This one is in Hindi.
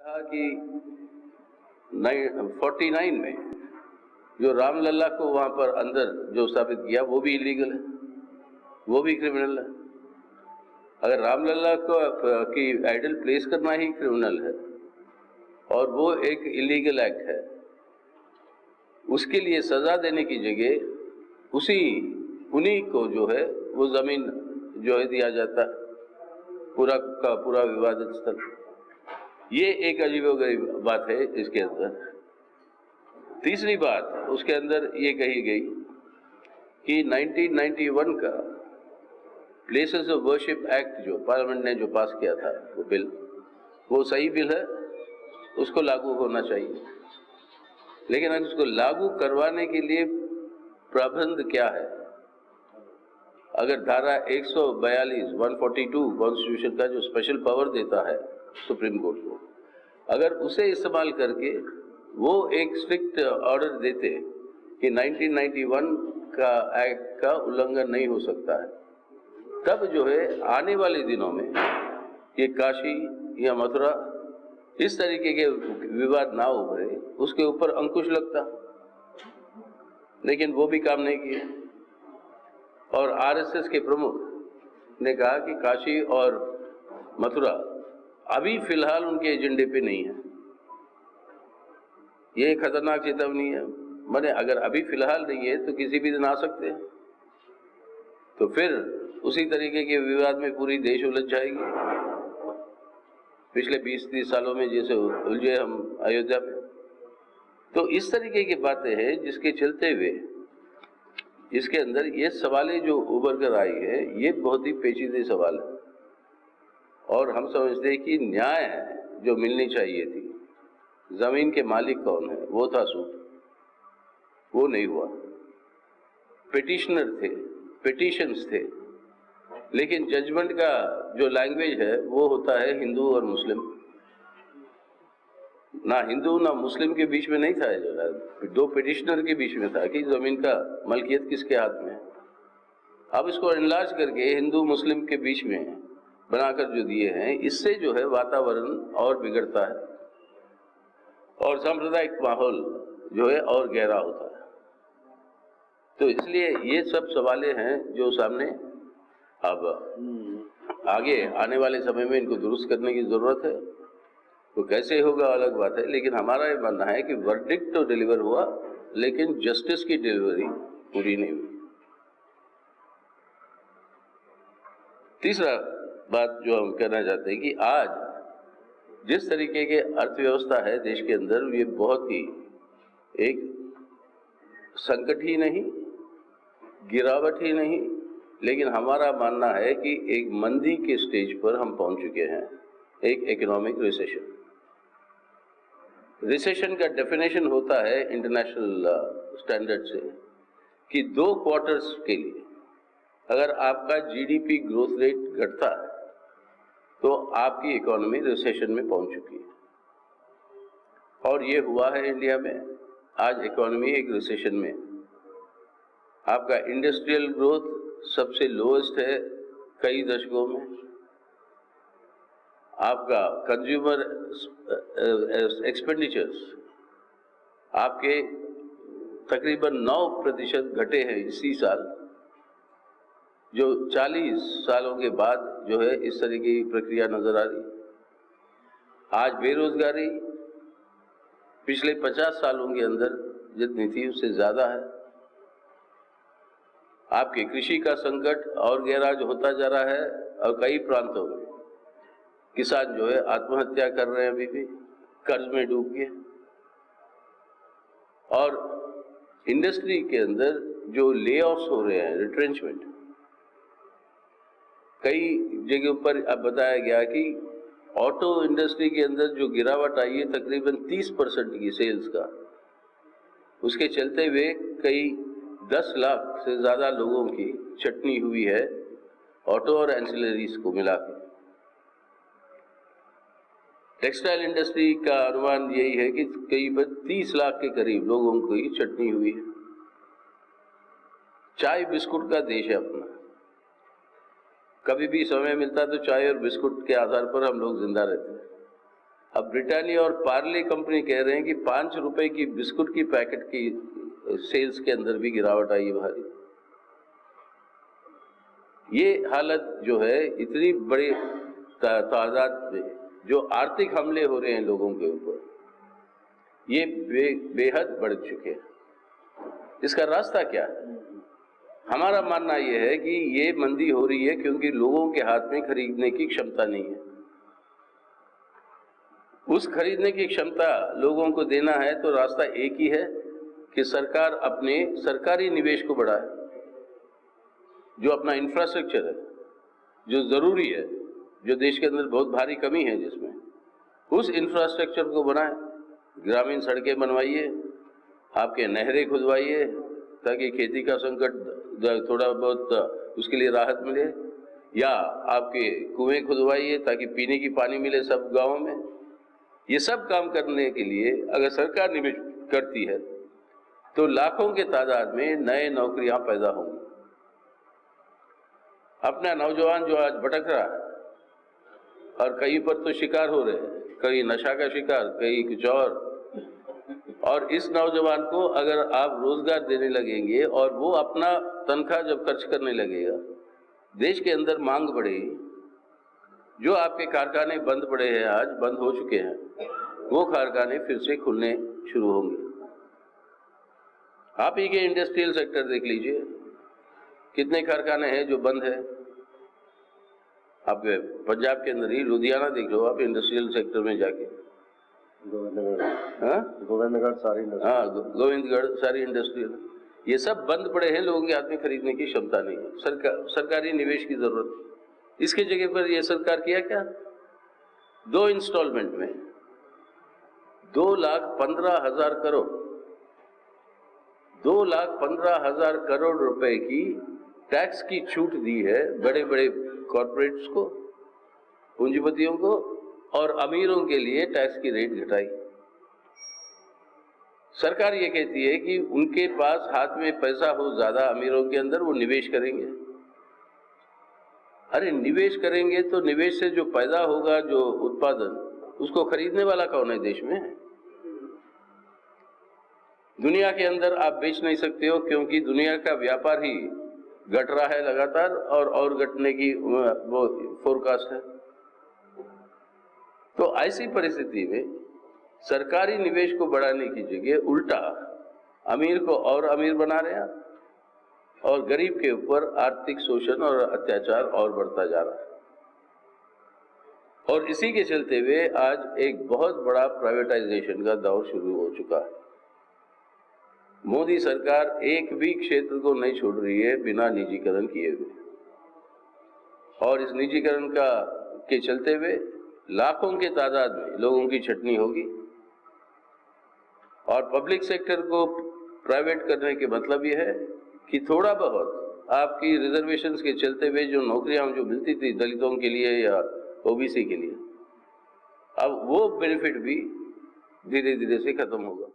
कहा कि 49 में जो रामलला को वहाँ पर अंदर जो स्थापित किया वो भी इलीगल है, वो भी क्रिमिनल है। अगर रामलला को की आइडल प्लेस करना ही क्रिमिनल है और वो एक इलीगल एक्ट है, उसके लिए सजा देने की जगह उन्हीं को जो है वो जमीन जो है दिया जाता, पूरा का पूरा विवादित स्थल। ये एक अजीबोगरीब बात है इसके अंदर। तीसरी बात उसके अंदर ये कही गई कि 1991 का प्लेसेस ऑफ वर्शिप एक्ट जो पार्लियामेंट ने जो पास किया था वो बिल, वो सही बिल है, उसको लागू होना चाहिए। लेकिन अगर उसको लागू करवाने के लिए प्रबंध क्या है? अगर धारा 142 कॉन्स्टिट्यूशन का जो स्पेशल पावर देता है सुप्रीम कोर्ट को, अगर उसे इस्तेमाल करके वो एक स्ट्रिक्ट ऑर्डर देते कि 1991 का एक्ट का उल्लंघन नहीं हो सकता है, तब जो है आने वाले दिनों में ये काशी या मथुरा इस तरीके के विवाद ना उभरे, उसके ऊपर अंकुश लगता। लेकिन वो भी काम नहीं किया। और आरएसएस के प्रमुख ने कहा कि काशी और मथुरा अभी फिलहाल उनके एजेंडे पे नहीं है। ये खतरनाक चेतावनी है। माने अगर अभी फिलहाल नहीं है तो किसी भी दिन आ सकते हैं, तो फिर उसी तरीके के विवाद में पूरी देश उलझ जाएगी। पिछले 20-30 सालों में जैसे उलझे हम अयोध्या में। तो इस तरीके की बातें हैं जिसके चलते हुए इसके अंदर ये सवालें जो उभर कर आई है, ये बहुत ही पेचीदे सवाल है। और हम समझते हैं कि न्याय जो मिलनी चाहिए थी, जमीन के मालिक कौन है वो था सूद, वो नहीं हुआ। पिटिशनर थे, पिटिशंस थे, लेकिन जजमेंट का जो लैंग्वेज है वो होता है हिंदू और मुस्लिम। ना हिंदू ना मुस्लिम के बीच में नहीं था, दो पिटिशनर के बीच में था कि जमीन का मलकियत किसके हाथ में है। अब इसको एनलार्ज करके हिंदू मुस्लिम के बीच में बनाकर जो दिए हैं, इससे जो है वातावरण और बिगड़ता है और सांप्रदायिक माहौल जो है और गहरा होता है। तो इसलिए ये सब सवालें हैं जो सामने अब आगे आने वाले समय में इनको दुरुस्त करने की जरूरत है। तो कैसे होगा अलग बात है, लेकिन हमारा ये मानना है कि वर्डिक्ट तो डिलीवर हुआ, लेकिन जस्टिस की डिलीवरी पूरी नहीं हुई। तीसरा बात जो हम कहना चाहते हैं कि आज जिस तरीके के अर्थव्यवस्था है देश के अंदर, ये बहुत ही एक संकट ही नहीं, गिरावट ही नहीं, लेकिन हमारा मानना है कि एक मंदी के स्टेज पर हम पहुंच चुके हैं, एक इकोनॉमिक रिसेशन। रिसेशन का डेफिनेशन होता है इंटरनेशनल स्टैंडर्ड से कि 2 क्वार्टर्स के लिए अगर आपका जीडीपी ग्रोथ रेट घटता है तो आपकी इकोनॉमी रिसेशन में पहुंच चुकी है। और ये हुआ है इंडिया में। आज इकोनॉमी एक रिसेशन में। आपका इंडस्ट्रियल ग्रोथ सबसे लोएस्ट है कई दशकों में। आपका कंज्यूमर एक्सपेंडिचर्स आपके तकरीबन 9% घटे हैं इसी साल, जो 40 सालों के बाद जो है इस तरीके की प्रक्रिया नजर आ रही। आज बेरोजगारी पिछले 50 सालों के अंदर जितनी थी उससे ज्यादा है। आपके कृषि का संकट और गहरा जो होता जा रहा है और कई प्रांतों में किसान जो है आत्महत्या कर रहे हैं अभी भी, कर्ज में डूब के। और इंडस्ट्री के अंदर जो लेऑफ्स हो रहे हैं, रिट्रेंचमेंट, कई जगहों पर अब बताया गया कि ऑटो इंडस्ट्री के अंदर जो गिरावट आई है तकरीबन 30% की सेल्स का, उसके चलते हुए कई 10 लाख से ज्यादा लोगों की छटनी हुई है ऑटो और एंसिलरीज को मिला के। टेक्सटाइल इंडस्ट्री का अनुमान यही है कि करीबन 30 लाख के करीब लोगों को ही छटनी हुई है। चाय बिस्कुट का देश है अपना। कभी भी समय मिलता तो चाय और बिस्कुट के आधार पर हम लोग जिंदा रहते हैं। अब ब्रिटानिया और पार्ले कंपनी कह रहे हैं कि 5 रुपए की बिस्कुट की पैकेट की सेल्स के अंदर भी गिरावट आई है भारी। ये हालत जो है इतनी बड़ी तादाद में जो आर्थिक हमले हो रहे हैं लोगों के ऊपर, ये बेहद बढ़ चुके हैं। इसका रास्ता क्या है? हमारा मानना यह है कि ये मंदी हो रही है क्योंकि लोगों के हाथ में खरीदने की क्षमता नहीं है। उस खरीदने की क्षमता लोगों को देना है तो रास्ता एक ही है कि सरकार अपने सरकारी निवेश को बढ़ाए, जो अपना इंफ्रास्ट्रक्चर है, जो जरूरी है, जो देश के अंदर बहुत भारी कमी है जिसमें, उस इंफ्रास्ट्रक्चर को बनाए। ग्रामीण सड़कें बनवाइए, आपके नहरें खुदवाइए ताकि खेती का संकट थोड़ा बहुत उसके लिए राहत मिले, या आपके कुएं खुदवाइए ताकि पीने की पानी मिले सब गांवों में। ये सब काम करने के लिए अगर सरकार निवेश करती है तो लाखों के तादाद में नए नौकरियां पैदा होंगी। अपना नौजवान जो आज भटक रहा है और कहीं पर तो शिकार हो रहे हैं, कहीं नशा का शिकार, कहीं कुछ और इस नौजवान को अगर आप रोजगार देने लगेंगे और वो अपना तनख्वाह जब खर्च करने लगेगा, देश के अंदर मांग बढ़ेगी। जो आपके कारखाने बंद पड़े हैं, आज बंद हो चुके हैं, वो कारखाने फिर से खुलने शुरू होंगे। आप ही के इंडस्ट्रियल सेक्टर देख लीजिए, कितने कारखाने हैं जो बंद है। आपके पंजाब के अंदर ही लुधियाना देख लो आप, इंडस्ट्रियल सेक्टर में जाके, गोविंदगढ़ सारी इंडस्ट्रियल, ये सब बंद पड़े हैं। लोगों के हाथ में खरीदने की क्षमता नहीं है। सरकारी निवेश की जरूरत। इसके जगह पर ये सरकार किया क्या? 2 इंस्टॉलमेंट में 2,15,000 करोड़ 2,15,000 करोड़ रुपए की टैक्स की छूट दी है बड़े बड़े कॉर्पोरेट्स को, पूंजीपतियों को, और अमीरों के लिए टैक्स की रेट घटाई। सरकार ये कहती है कि उनके पास हाथ में पैसा हो ज्यादा अमीरों के अंदर, वो निवेश करेंगे। अरे निवेश करेंगे तो निवेश से जो पैदा होगा, जो उत्पादन, उसको खरीदने वाला कौन है देश में? दुनिया के अंदर आप बेच नहीं सकते हो क्योंकि दुनिया का व्यापार ही घट रहा है लगातार, और घटने की वो फोरकास्ट है। तो ऐसी परिस्थिति में सरकारी निवेश को बढ़ाने की जगह उल्टा अमीर को और अमीर बना रहे हैं और गरीब के ऊपर आर्थिक शोषण और अत्याचार और बढ़ता जा रहा है। और इसी के चलते हुए आज एक बहुत बड़ा प्राइवेटाइजेशन का दौर शुरू हो चुका है। मोदी सरकार एक भी क्षेत्र को नहीं छोड़ रही है बिना निजीकरण किए हुए, और इस निजीकरण के चलते हुए लाखों के तादाद में लोगों की छटनी होगी। और पब्लिक सेक्टर को प्राइवेट करने के मतलब यह है कि थोड़ा बहुत आपकी रिजर्वेशंस के चलते हुए जो नौकरियां जो मिलती थी दलितों के लिए या ओबीसी के लिए, अब वो बेनिफिट भी धीरे धीरे से खत्म होगा।